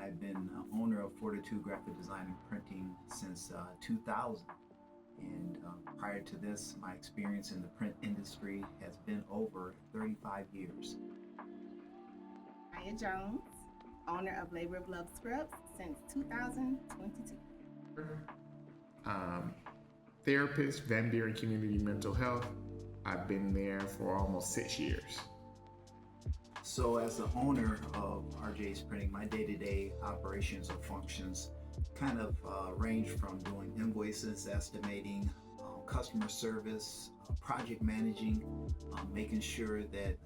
I've been owner of Fortitude Graphic Design and Printing since 2000. And prior to this, my experience in the print industry has been over 35 years. Maya Jones, owner of Labor of Love Scrubs since 2022. Um, Therapist, Van Buren Community Mental Health. I've been there for almost 6 years. So as the owner of RJ's Printing, my day-to-day operations or functions kind of range from doing invoices, estimating, customer service, project managing, making sure that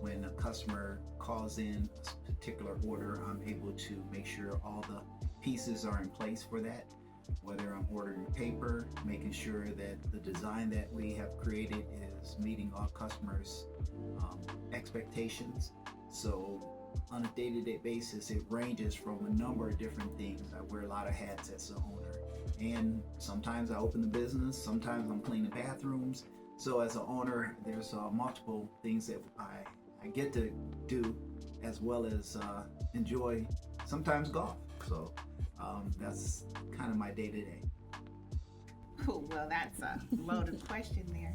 when a customer calls in a particular order, I'm able to make sure all the pieces are in place for that. Whether I'm ordering paper, making sure that the design that we have created is meeting all customers' expectations. So on a day-to-day basis, it ranges from a number of different things. I wear a lot of hats as an owner. And sometimes I open the business, sometimes I'm cleaning bathrooms. So as an owner, there's multiple things that I get to do, as well as enjoy sometimes golf. So that's kind of my day-to-day. Well, that's a loaded question there.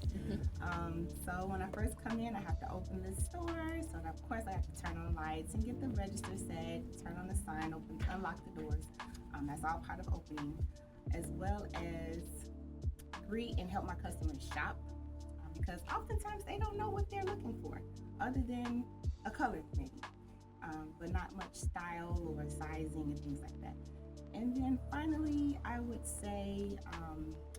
So when I first come in, I have to open the store. So of course I have to turn on lights and get the register set, turn on the sign, unlock the doors. That's all part of opening, as well as greet and help my customers shop, because oftentimes they don't know what they're looking for, other than a color maybe, but not much style or sizing and things like that. And then finally, I would say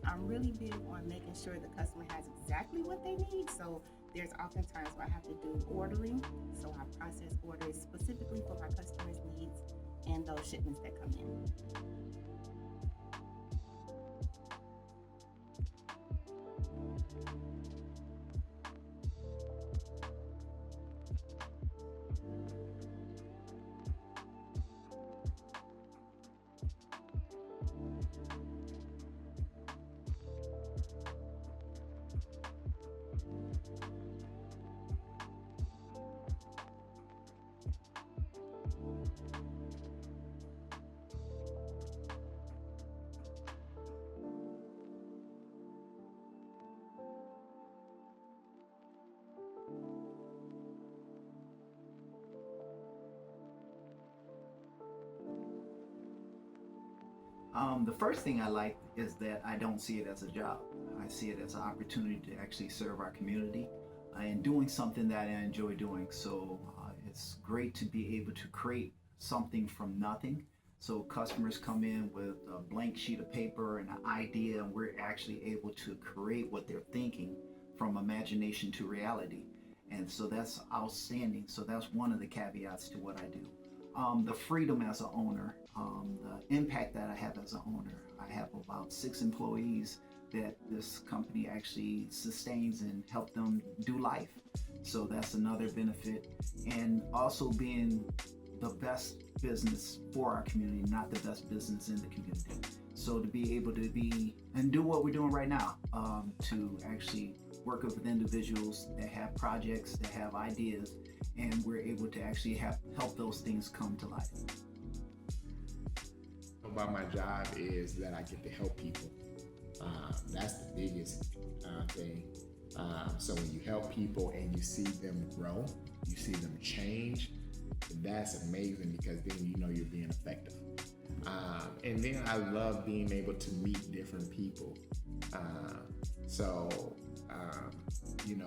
I'm really big on making sure the customer has exactly what they need. So there's often times where I have to do ordering. So I process orders specifically for my customers' needs and those shipments that come in. The first thing I like is that I don't see it as a job. I see it as an opportunity to actually serve our community and doing something that I enjoy doing. So it's great to be able to create something from nothing. So customers come in with a blank sheet of paper and an idea, and we're actually able to create what they're thinking from imagination to reality. And so that's outstanding. So that's one of the caveats to what I do. The freedom as an owner, the impact that I have as an owner. I have about 6 employees that this company actually sustains and help them do life. So that's another benefit. And also being the best business for our community, not the best business in the community. So to be able to be and do what we're doing right now, to actually work with individuals that have projects, that have ideas, and we're able to actually help those things come to life. About my job is that I get to help people. That's the biggest thing. So when you help people and you see them grow, you see them change, that's amazing, because then you know you're being effective. And then I love being able to meet different people.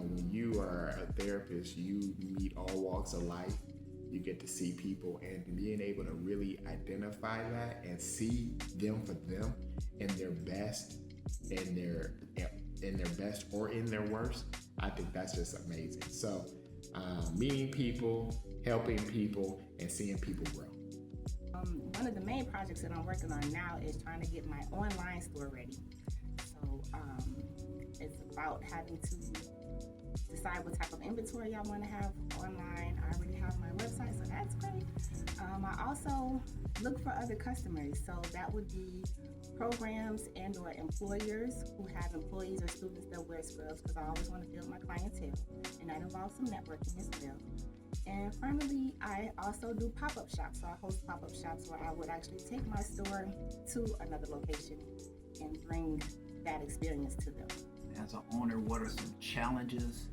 When you are a therapist, you meet all walks of life. You get to see people, and being able to really identify that and see them for them in their best, in their best or in their worst, I think that's just amazing. So meeting people, helping people, and seeing people grow. One of the main projects that I'm working on now is trying to get my online store ready. So it's about having to decide what type of inventory y'all want to have online. I already have my website, so that's great. I also look for other customers, so that would be programs and or employers who have employees or students that wear scrubs, because I always want to build my clientele, and that involves some networking as well. And finally, I also do pop-up shops. So I host pop-up shops where I would actually take my store to another location and bring that experience to them. As an owner, what are some challenges?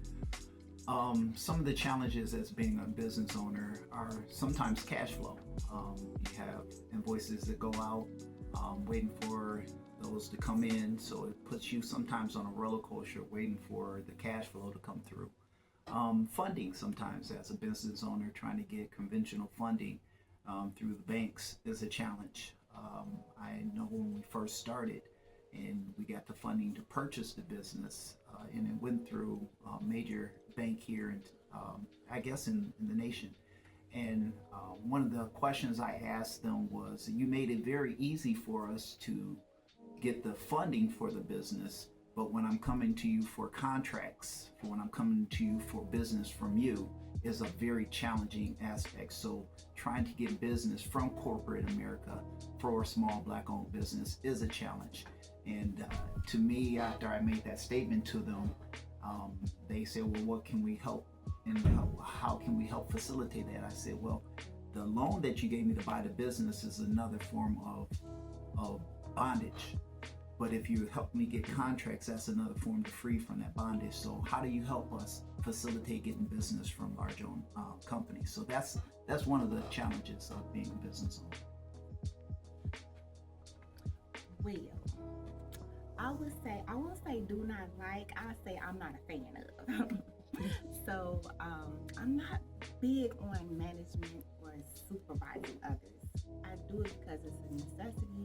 Some of the challenges as being a business owner are sometimes cash flow. You have invoices that go out, waiting for those to come in, so it puts you sometimes on a roller coaster waiting for the cash flow to come through. Funding sometimes as a business owner, trying to get conventional funding through the banks is a challenge. I know when we first started and we got the funding to purchase the business, and it went through a major bank here and I guess in the nation. And one of the questions I asked them was, you made it very easy for us to get the funding for the business, but when I'm coming to you for contracts, when I'm coming to you for business from you, is a very challenging aspect. So trying to get business from corporate America for a small Black-owned business is a challenge. And to me, after I made that statement to them, they said, well, what can we help? And how can we help facilitate that? I said, well, the loan that you gave me to buy the business is another form of bondage. But if you help me get contracts, that's another form to free from that bondage. So how do you help us facilitate getting business from large-owned companies? So that's one of the challenges of being a business owner. Well, I won't say do not like, I'll say I'm not a fan of. So I'm not big on management or supervising others. I do it because it's a necessity,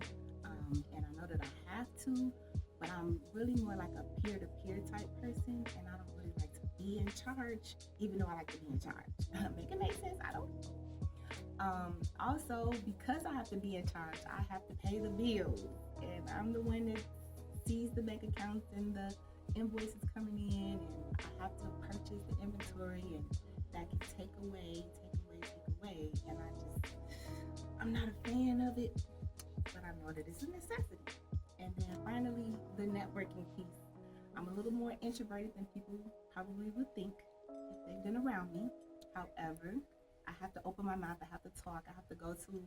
and I know that I have to, but I'm really more like a peer-to-peer type person, and I don't really like to be in charge, even though I like to be in charge. Make it make sense? I don't know. Also, because I have to be in charge, I have to pay the bills, and I'm the one that sees the bank accounts and the invoices coming in, and I have to purchase the inventory, and that can take away, and I'm not a fan of it, but I know that it's a necessity. And then finally, the networking piece. I'm a little more introverted than people probably would think if they've been around me. However, I have to open my mouth, I have to talk, I have to go to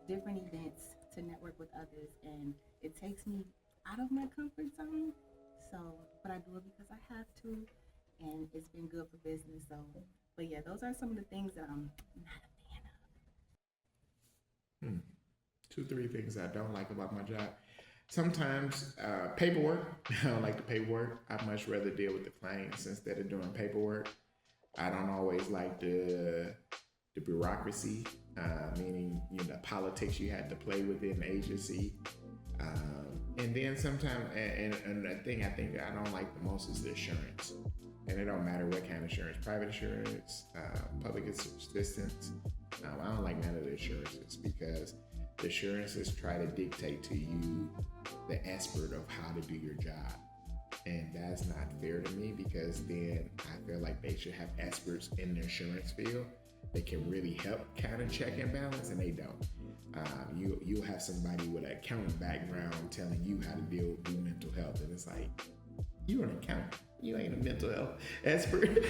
different events to network with others, and it takes me out of my comfort zone. So, but I do it because I have to, and it's been good for business. So, but yeah, those are some of the things that I'm not a fan of. 2-3 things I don't like about my job. Sometimes paperwork. I don't like the paperwork. I'd much rather deal with the clients instead of doing paperwork. I don't always like the bureaucracy, meaning the politics you had to play within the agency. And then sometimes, and the thing I think I don't like the most is the insurance. And it don't matter what kind of insurance, private insurance, public assistance. I don't like none of the insurances because the insurances try to dictate to you the expert of how to do your job. And that's not fair to me because then I feel like they should have experts in the insurance field that can really help kind of check and balance, and they don't. You'll have somebody with an accounting background telling you how to do mental health, and it's like, you're an accountant, you ain't a mental health expert.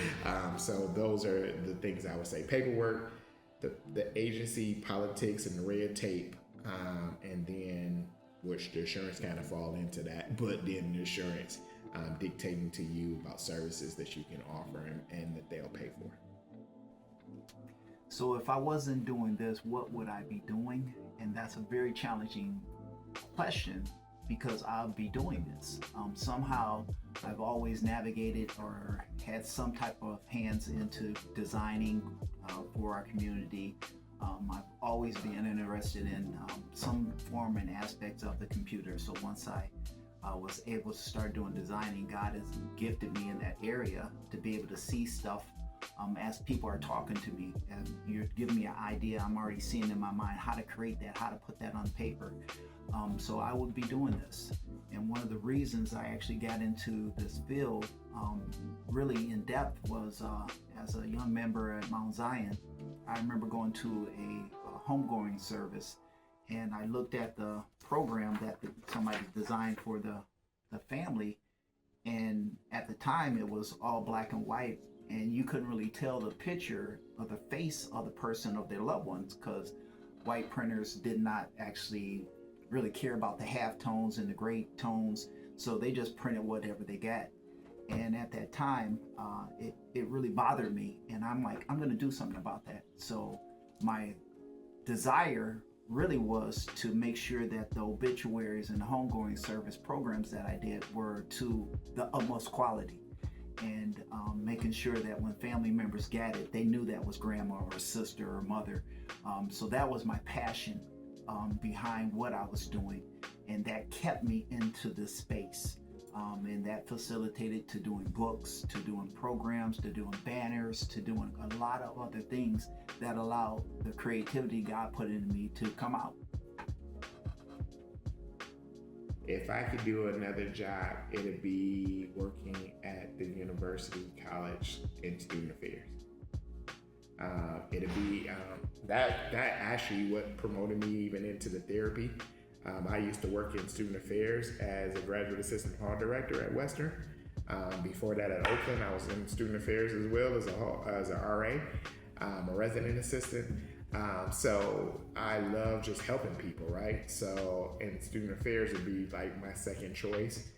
So those are the things I would say: paperwork, the agency politics and the red tape, and then which the insurance kind of fall into that, but then the insurance dictating to you about services that you can offer and that they'll pay for. So if I wasn't doing this, what would I be doing? And that's a very challenging question because I'll be doing this. Somehow I've always navigated or had some type of hands into designing for our community. I've always been interested in some form and aspects of the computer. So once I was able to start doing designing, God has gifted me in that area to be able to see stuff as people are talking to me, and you're giving me an idea. I'm already seeing in my mind how to create that, how to put that on paper. So I would be doing this. And one of the reasons I actually got into this field really in depth was as a young member at Mount Zion. I remember going to a homegoing service, and I looked at the program that somebody designed for the family, and at the time it was all black and white. and you couldn't really tell the picture of the face of the person of their loved ones, because white printers did not actually really care about the half tones and the gray tones, so they just printed whatever they got. And at that time, it really bothered me, and I'm like, I'm gonna do something about that. So my desire really was to make sure that the obituaries and the homegoing service programs that I did were to the utmost quality, and making sure that when family members got it, they knew that was grandma or sister or mother. So that was my passion behind what I was doing, and that kept me into this space. And that facilitated to doing books, to doing programs, to doing banners, to doing a lot of other things that allowed the creativity God put in me to come out. If I could do another job, it'd be working at the university, college, in student affairs. It'd be that actually what promoted me even into the therapy. I used to work in student affairs as a graduate assistant hall director at Western. Before that at Oakland, I was in student affairs as well as an RA, a resident assistant. So I love just helping people, right? So in student affairs would be like my second choice.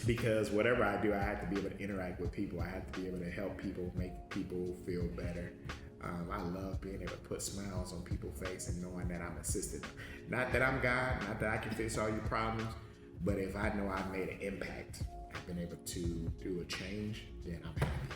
Because whatever I do, I have to be able to interact with people. I have to be able to help people, make people feel better. I love being able to put smiles on people's face and knowing that I'm assisting them. Not that I'm God, not that I can fix all your problems, but if I know I've made an impact, I've been able to do a change, then I'm happy.